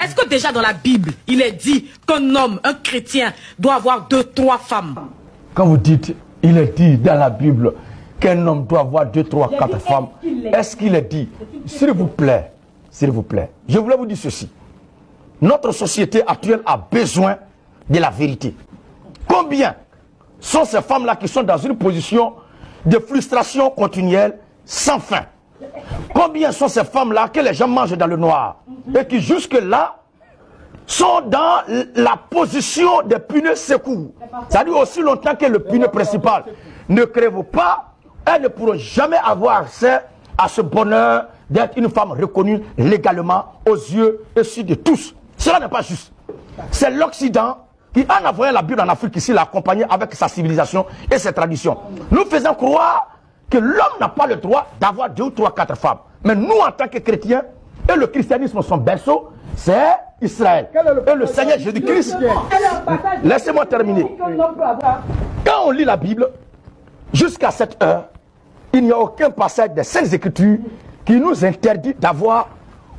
Est-ce que déjà dans la Bible, il est dit qu'un homme, un chrétien, doit avoir 2, 3 femmes? Quand vous dites, il est dit dans la Bible qu'un homme doit avoir 2, 3, 4 femmes, est-ce qu'il est dit? S'il vous plaît, je voulais vous dire ceci. Notre société actuelle a besoin de la vérité. Combien sont ces femmes-là qui sont dans une position de frustration continuelle sans fin? Combien sont ces femmes-là que les gens mangent dans le noir et qui jusque-là sont dans la position des pneus secours? C'est-à-dire aussi longtemps que le pneu principal ne crève pas, elles ne pourront jamais avoir accès à ce bonheur d'être une femme reconnue légalement aux yeux et yeux de tous. Cela n'est pas juste. C'est l'Occident qui, en envoyant la Bible en Afrique ici, l'a accompagné avec sa civilisation et ses traditions. Nous faisons croire que l'homme n'a pas le droit d'avoir 2 ou 3, 4 femmes. Mais nous, en tant que chrétiens, et le christianisme, son berceau, c'est Israël. Et le Seigneur Jésus-Christ, laissez-moi terminer. Quand on lit la Bible, jusqu'à cette heure, il n'y a aucun passage des Saintes Écritures qui nous interdit d'avoir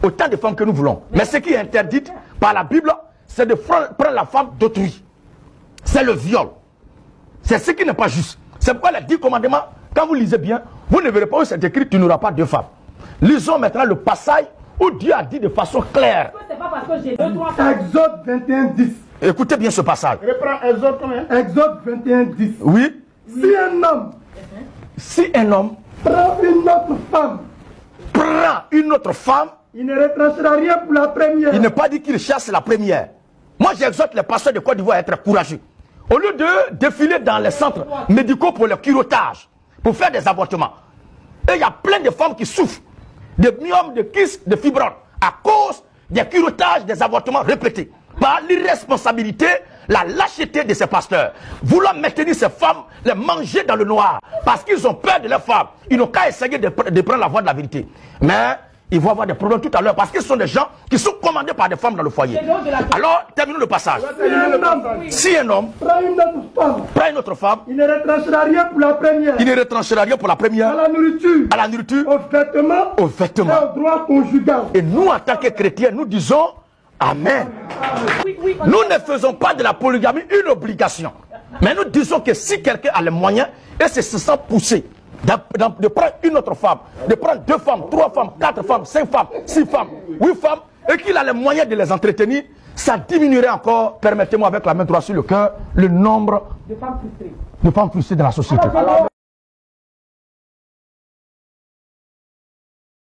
autant de femmes que nous voulons. Mais ce qui est interdit par la Bible, c'est de prendre la femme d'autrui. C'est le viol. C'est ce qui n'est pas juste. C'est pourquoi les 10 commandements, quand vous lisez bien, vous ne verrez pas où c'est écrit tu n'auras pas 2 femmes. Lisons maintenant le passage où Dieu a dit de façon claire. C'est pas parce que j'ai 2, 3 femmes. Exode 21, 10. Écoutez bien ce passage. Reprends Exode combien? Exode 21, 10. Oui. Si un homme prend une autre femme, il ne retranchera rien pour la première. Il n'est pas dit qu'il chasse la première. Moi, j'exhorte les pasteurs de Côte d'Ivoire à être courageux. Au lieu de défiler dans les centres médicaux pour le curettage, pour faire des avortements, et il y a plein de femmes qui souffrent de myomes, de kystes, de fibromes, à cause des curettages, des avortements répétés, par l'irresponsabilité, la lâcheté de ces pasteurs. Vouloir maintenir ces femmes, les manger dans le noir, parce qu'ils ont peur de leurs femmes. Ils n'ont qu'à essayer de prendre la voie de la vérité. Mais ils vont avoir des problèmes tout à l'heure, parce qu'ils sont des gens qui sont commandés par des femmes dans le foyer. Alors, terminons le passage. Si un homme prend une autre femme, il ne retranchera rien pour la première. Il ne retranchera rien pour la première. À la nourriture, aux vêtements, et au droit conjugal. Et nous, en tant que chrétiens, nous disons Amen. Nous ne faisons pas de la polygamie une obligation. Mais nous disons que si quelqu'un a les moyens et se sent poussé de prendre une autre femme, de prendre 2 femmes, 3 femmes, 4 femmes, 5 femmes, 6 femmes, 8 femmes, et qu'il a les moyens de les entretenir, ça diminuerait encore, permettez-moi avec la main droite sur le cœur, le nombre de femmes frustrées de la société.